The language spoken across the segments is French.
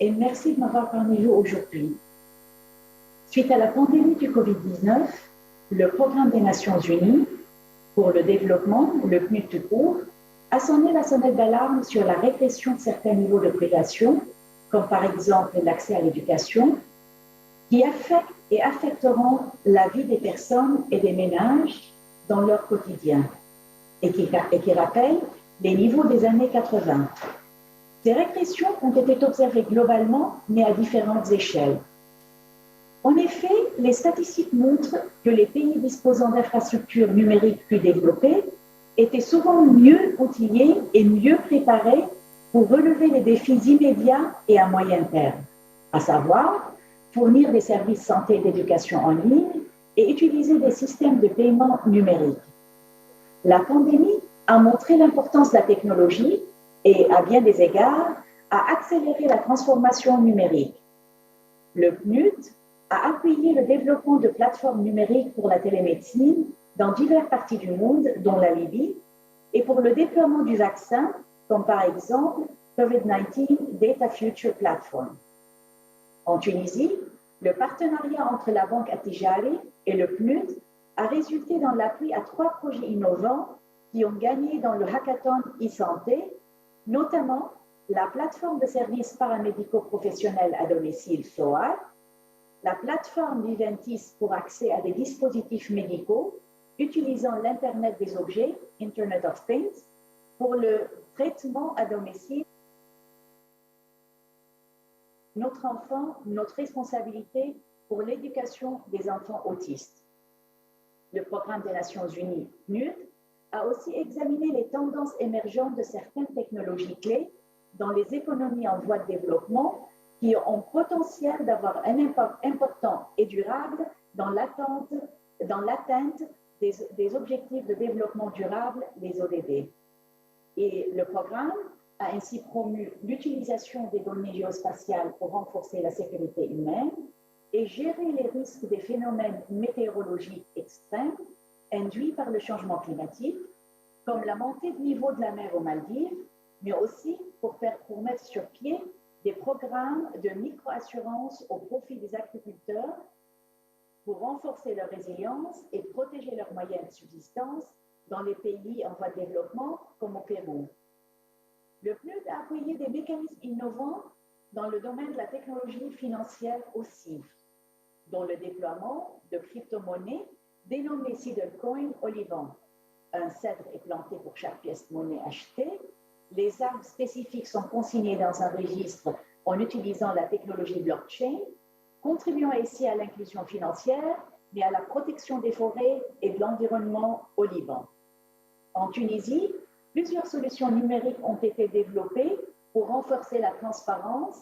et merci de m'avoir parmi vous aujourd'hui. Suite à la pandémie du Covid-19, le Programme des Nations Unies pour le développement, le PNUD tout court, a sonné la sonnette d'alarme sur la régression de certains niveaux de privation, comme par exemple l'accès à l'éducation, qui affectent et affecteront la vie des personnes et des ménages dans leur quotidien et qui rappellent les niveaux des années 80. Ces régressions ont été observées globalement, mais à différentes échelles. En effet, les statistiques montrent que les pays disposant d'infrastructures numériques plus développées étaient souvent mieux outillés et mieux préparés pour relever les défis immédiats et à moyen terme, à savoir fournir des services santé et d'éducation en ligne et utiliser des systèmes de paiement numériques. La pandémie a montré l'importance de la technologie et, à bien des égards, a accéléré la transformation numérique. Le PNUD a appuyé le développement de plateformes numériques pour la télémédecine dans diverses parties du monde, dont la Libye, et pour le déploiement du vaccin, comme par exemple COVID-19 Data Future Platform. En Tunisie, le partenariat entre la Banque Attijari et le PNUD a résulté dans l'appui à 3 projets innovants qui ont gagné dans le hackathon e-santé, notamment la plateforme de services paramédicaux professionnels à domicile SOAR, la plateforme Viventis pour accès à des dispositifs médicaux utilisant l'Internet des objets, Internet of Things, pour le traitement à domicile. Notre enfant, notre responsabilité pour l'éducation des enfants autistes. Le Programme des Nations Unies, PNUD, a aussi examiné les tendances émergentes de certaines technologies clés dans les économies en voie de développement qui ont potentiel d'avoir un impact important et durable dans l'atteinte des objectifs de développement durable, les ODD. Et le programme a ainsi promu l'utilisation des données géospatiales pour renforcer la sécurité humaine et gérer les risques des phénomènes météorologiques extrêmes induits par le changement climatique, comme la montée de niveau de la mer aux Maldives, mais aussi pour mettre sur pied des programmes de micro-assurance au profit des agriculteurs pour renforcer leur résilience et protéger leurs moyens de subsistance dans les pays en voie de développement comme au Pérou. Le PNUD a appuyé des mécanismes innovants dans le domaine de la technologie financière aussi, dont le déploiement de crypto-monnaies dénommées Seedlcoin au Liban. Un cèdre est planté pour chaque pièce de monnaie achetée. Les arbres spécifiques sont consignés dans un registre en utilisant la technologie blockchain, contribuant ainsi à l'inclusion financière, mais à la protection des forêts et de l'environnement au Liban. En Tunisie, plusieurs solutions numériques ont été développées pour renforcer la transparence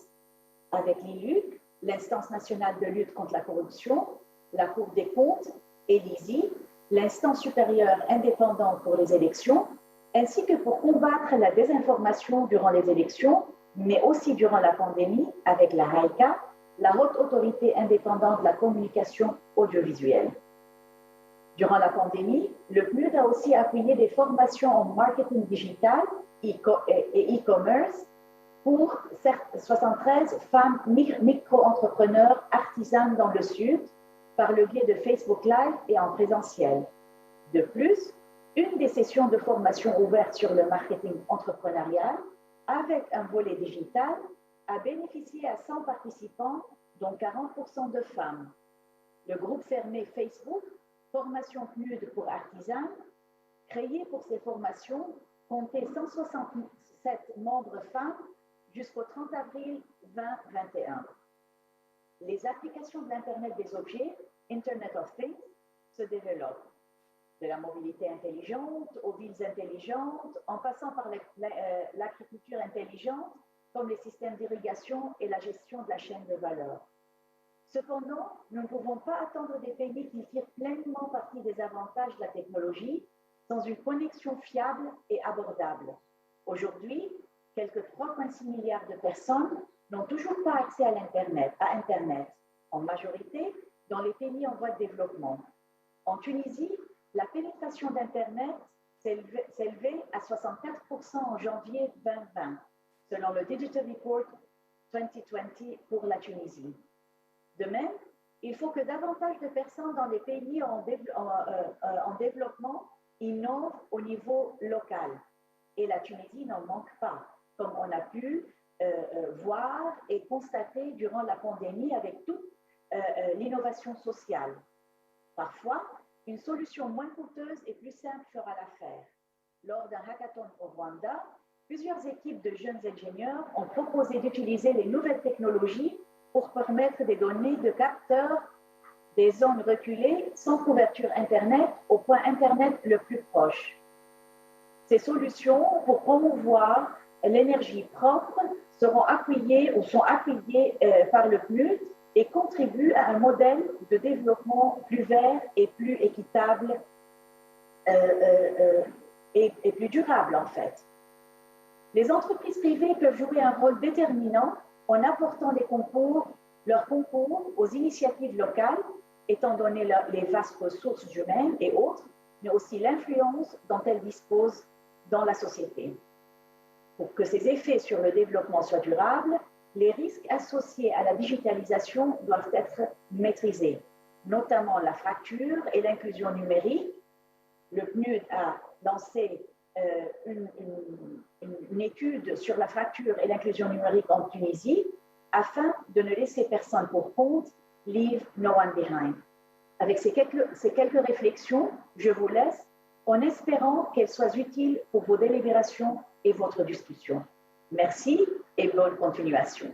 avec l'ILUC, l'Instance nationale de lutte contre la corruption, la Cour des comptes et l'ISI, l'Instance supérieure indépendante pour les élections, ainsi que pour combattre la désinformation durant les élections, mais aussi durant la pandémie avec la HAICA, la Haute Autorité indépendante de la communication audiovisuelle. Durant la pandémie, le PNUD a aussi appuyé des formations en marketing digital et e-commerce pour 73 femmes micro-entrepreneurs artisanes dans le Sud par le biais de Facebook Live et en présentiel. De plus, une des sessions de formation ouvertes sur le marketing entrepreneurial avec un volet digital a bénéficié à 100 participants, dont 40% de femmes. Le groupe fermé Facebook, Formation PNUD pour artisans, créé pour ces formations, comptait 167 membres femmes jusqu'au 30 avril 2021. Les applications de l'Internet des objets, Internet of Things, se développent. De la mobilité intelligente aux villes intelligentes, en passant par l'agriculture intelligente, comme les systèmes d'irrigation et la gestion de la chaîne de valeur. Cependant, nous ne pouvons pas attendre des pays qui tirent pleinement parti des avantages de la technologie sans une connexion fiable et abordable. Aujourd'hui, quelques 3,6 milliards de personnes n'ont toujours pas accès à Internet, en majorité dans les pays en voie de développement. En Tunisie, la pénétration d'Internet s'élevait à 64% en janvier 2020, selon le Digital Report 2020 pour la Tunisie. De même, il faut que davantage de personnes dans les pays en développement innovent au niveau local. Et la Tunisie n'en manque pas, comme on a pu voir et constater durant la pandémie avec toute l'innovation sociale. Parfois, une solution moins coûteuse et plus simple fera l'affaire. Lors d'un hackathon au Rwanda, plusieurs équipes de jeunes ingénieurs ont proposé d'utiliser les nouvelles technologies pour permettre des données de capteurs des zones reculées sans couverture Internet au point Internet le plus proche. Ces solutions pour promouvoir l'énergie propre seront appuyées ou sont appuyées par le PNUD et contribuent à un modèle de développement plus vert et plus équitable et plus durable en fait. Les entreprises privées peuvent jouer un rôle déterminant en apportant leurs concours aux initiatives locales, étant donné les vastes ressources humaines et autres, mais aussi l'influence dont elles disposent dans la société. Pour que ces effets sur le développement soient durables, les risques associés à la digitalisation doivent être maîtrisés, notamment la fracture et l'inclusion numérique. Le PNUD a lancé une étude sur la fracture et l'inclusion numérique en Tunisie afin de ne laisser personne pour compte, leave no one behind. Avec ces quelques réflexions, je vous laisse en espérant qu'elles soient utiles pour vos délibérations et votre discussion. Merci et bonne continuation.